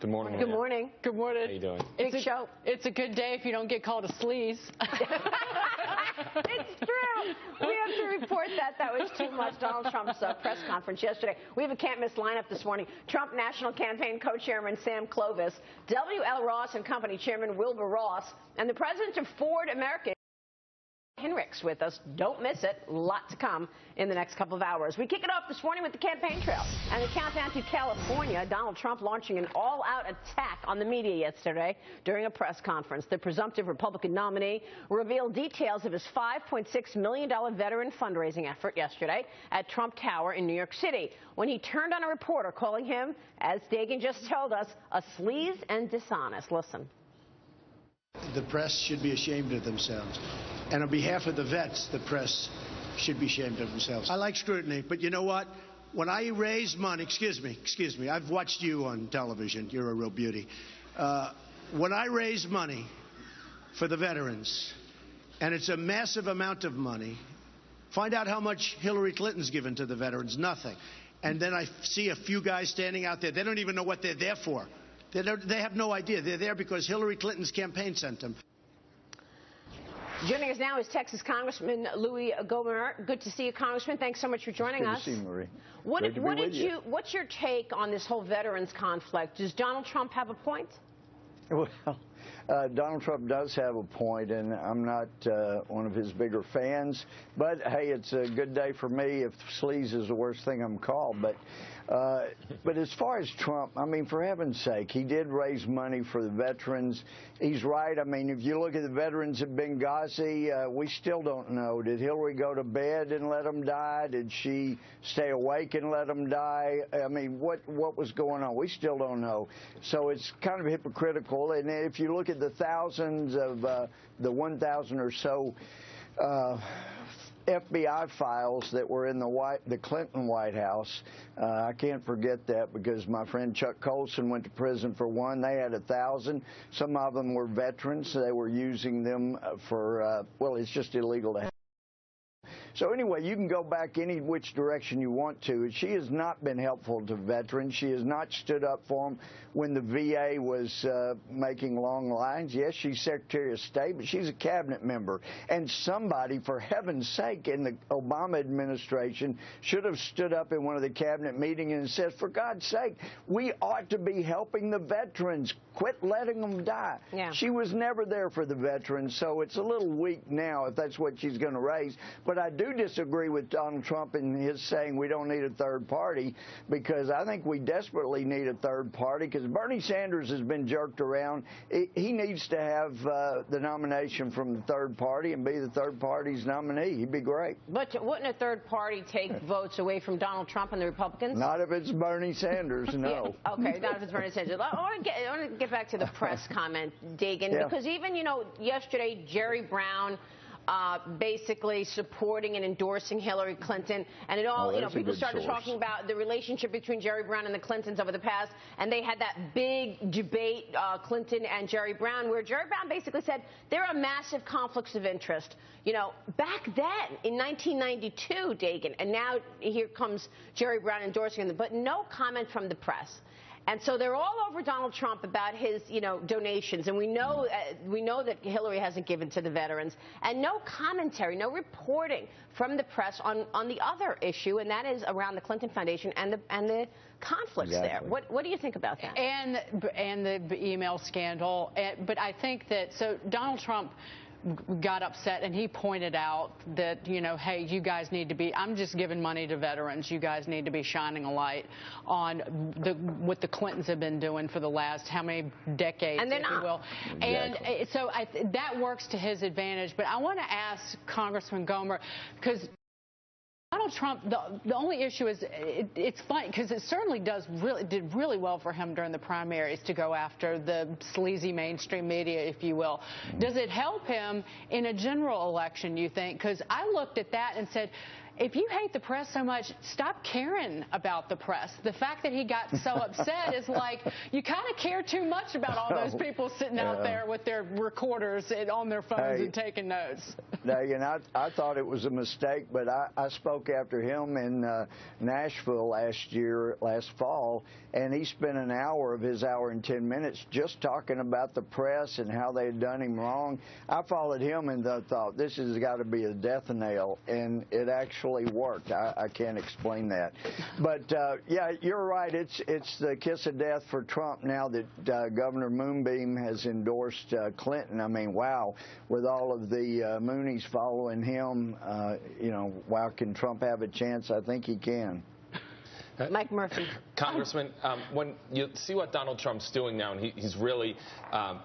Good morning. Good morning. Good morning. How you doing? Big show. It's a good day if you don't get called a sleaze. It's true. We have to report that. That was too much. Donald Trump's press conference yesterday. We have a can't-miss lineup this morning. Trump National Campaign Co-Chairman Sam Clovis, W.L. Ross and Company Chairman Wilbur Ross, and the president of Ford America, Henricks, with us. Don't miss it. A lot to come in the next couple of hours. We kick it off this morning with the campaign trail and the countdown to California. Donald Trump launching an all-out attack on the media yesterday during a press conference. The presumptive Republican nominee revealed details of his $5.6 million veteran fundraising effort yesterday at Trump Tower in New York City when he turned on a reporter, calling him, as Dagan just told us, a sleaze and dishonest. Listen. The press should be ashamed of themselves. And on behalf of the vets, the press should be ashamed of themselves. I like scrutiny, but you know what? When I raise money, excuse me, I've watched you on television. You're a real beauty. When I raise money for the veterans, and it's a massive amount of money, find out how much Hillary Clinton's given to the veterans. Nothing. And then I see a few guys standing out there. They don't even know what they're there for. They have no idea. They're there because Hillary Clinton's campaign sent them. Joining us now is Texas Congressman Louie Gohmert. Good to see you, Congressman. Thanks so much for joining us. Good to see you, Marie. What's your take on this whole veterans conflict? Does Donald Trump have a point? Well, Donald Trump does have a point, and I'm not one of his bigger fans. But, hey, it's a good day for me if sleaze is the worst thing I'm called. But as far as Trump, I mean, for heaven's sake, he did raise money for the veterans. He's right. I mean, if you look at the veterans of Benghazi, we still don't know. Did Hillary go to bed and let them die? Did she stay awake and let them die? I mean, what was going on? We still don't know. So it's kind of hypocritical. And if you look at the thousands of the 1,000 or so FBI files that were in the Clinton White House. I can't forget that because my friend Chuck Colson went to prison for one. They had 1,000. Some of them were veterans. They were using them for, well, it's just illegal to have. So anyway, you can go back any which direction you want to. She has not been helpful to veterans. She has not stood up for them when the VA was making long lines. Yes, she's Secretary of State, but she's a cabinet member. And somebody, for heaven's sake, in the Obama administration should have stood up in one of the cabinet meetings and said, for God's sake, we ought to be helping the veterans. Quit letting them die. Yeah. She was never there for the veterans, so it's a little weak now if that's what she's going to raise. But I do disagree with Donald Trump in his saying we don't need a third party, because I think we desperately need a third party, because Bernie Sanders has been jerked around. He needs to have the nomination from the third party and be the third party's nominee. He'd be great. But wouldn't a third party take votes away from Donald Trump and the Republicans? Not if it's Bernie Sanders, no. Yeah. Okay, not if it's Bernie Sanders. I want to get back to the press comment, Dagan, yeah. Because even, you know, yesterday, Jerry Brown basically supporting and endorsing Hillary Clinton, and it all, people started talking about the relationship between Jerry Brown and the Clintons over the past, and they had that big debate, Clinton and Jerry Brown, where Jerry Brown basically said there are massive conflicts of interest. You know, back then in 1992, Dagan, and now here comes Jerry Brown endorsing them, but no comment from the press. And so they're all over Donald Trump about his, donations. And we know that Hillary hasn't given to the veterans. And no commentary, no reporting from the press on the other issue, and that is around the Clinton Foundation and the conflicts there. What do you think about that? And the email scandal. But I think that, so Donald Trump got upset, and he pointed out that, hey, you guys need to be, I'm just giving money to veterans. You guys need to be shining a light on what the Clintons have been doing for the last how many decades, and if you will. Exactly. And so that works to his advantage. But I want to ask Congressman Gohmert, because Donald Trump, the only issue is it's funny because it certainly did really well for him during the primaries to go after the sleazy mainstream media, if you will. Does it help him in a general election, you think? Because I looked at that and said, if you hate the press so much, stop caring about the press. The fact that he got so upset is like, you kind of care too much about all those people sitting out there with their recorders on their phones and taking notes. And I thought it was a mistake, but I spoke after him in Nashville last fall, and he spent an hour of his hour and 10 minutes just talking about the press and how they had done him wrong. I followed him and thought, this has got to be a death knell, and it actually worked. I can't explain that. But, yeah, you're right. It's the kiss of death for Trump now that Governor Moonbeam has endorsed Clinton. I mean, wow, with all of the Moonies following him, you know, wow, can Trump have a chance? I think he can. Mike Murphy. Congressman, when you see what Donald Trump's doing now, and he's really,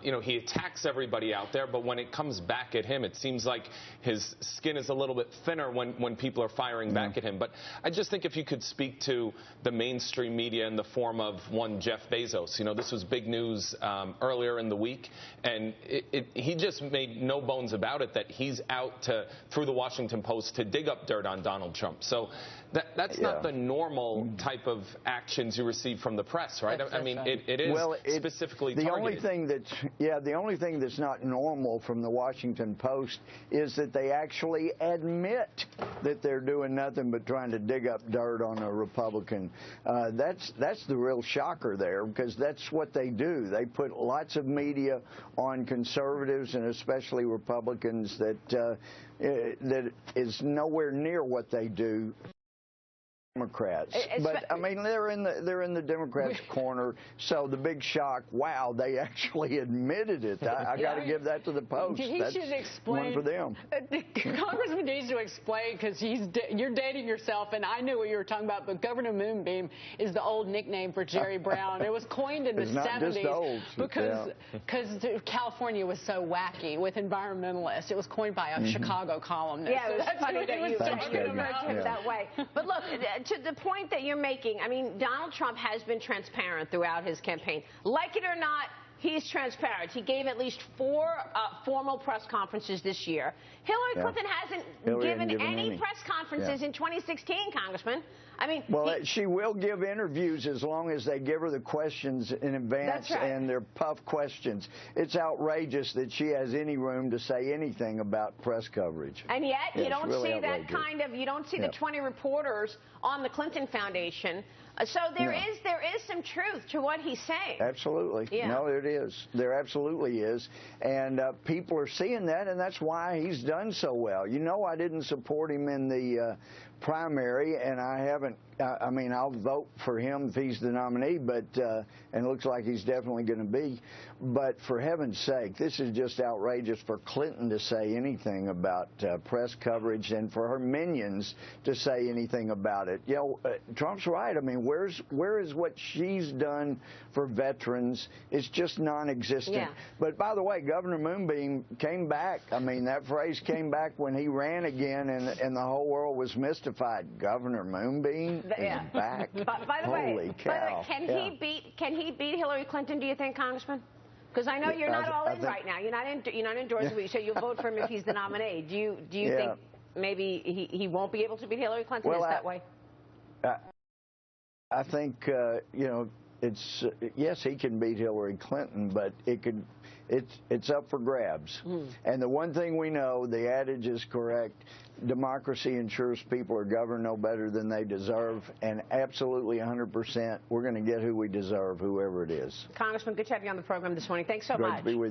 you know, he attacks everybody out there, but when it comes back at him, it seems like his skin is a little bit thinner when people are firing back at him. But I just think if you could speak to the mainstream media in the form of one Jeff Bezos. You know, this was big news earlier in the week, and he just made no bones about it that he's out through the Washington Post to dig up dirt on Donald Trump. So that's not the normal type of actions you receive from the press, right? I mean, it is specifically targeted. The only thing that's not normal from the Washington Post is that they actually admit that they're doing nothing but trying to dig up dirt on a Republican. That's the real shocker there, because that's what they do. They put lots of media on conservatives and especially Republicans that is nowhere near what they do. Democrats, but I mean they're in the Democrats' corner. So the big shock, wow, they actually admitted it. I got to give that to the Post. That's should explain. One for them. Congressman needs to explain, because you're dating yourself, and I knew what you were talking about. But Governor Moonbeam is the old nickname for Jerry Brown. It was coined in the 70s because California was so wacky with environmentalists. It was coined by a Chicago columnist. Yeah, it was funny that you about him that way. But look, to the point that you're making, I mean, Donald Trump has been transparent throughout his campaign. Like it or not, he's transparent. He gave at least 4 formal press conferences this year. Hillary Clinton hasn't given any press conferences in 2016, Congressman. I mean, well, she will give interviews as long as they give her the questions in advance, and they're puff questions. It's outrageous that she has any room to say anything about press coverage. And yet, you don't really see that kind of, you don't see the 20 reporters on the Clinton Foundation. So there is some truth to what he's saying. Absolutely. Yeah. No, it is. There absolutely is. And people are seeing that, and that's why he's done so well. You know, I didn't support him in the primary, and I haven't. I mean, I'll vote for him if he's the nominee, but and it looks like he's definitely going to be. But for heaven's sake, this is just outrageous for Clinton to say anything about press coverage, and for her minions to say anything about it. You know, Trump's right. I mean, where is what she's done for veterans? It's just non-existent. Yeah. But by the way, Governor Moonbeam came back. I mean, that phrase came back when he ran again, and the whole world was mystified. Governor Moonbeam is back. By the Holy cow. Can he beat Hillary Clinton, do you think, Congressman? Because I know you're not all in right now. You're not endorsing, so you'll vote for him if he's the nominee. Do you think maybe he won't be able to beat Hillary Clinton? Well, is that way? I think you know, it's yes, he can beat Hillary Clinton, but it's up for grabs. And the one thing we know, the adage is correct: democracy ensures people are governed no better than they deserve, and absolutely 100%, we're going to get who we deserve, whoever it is. Congressman, good to have you on the program this morning. Thanks so much. Great to be with you.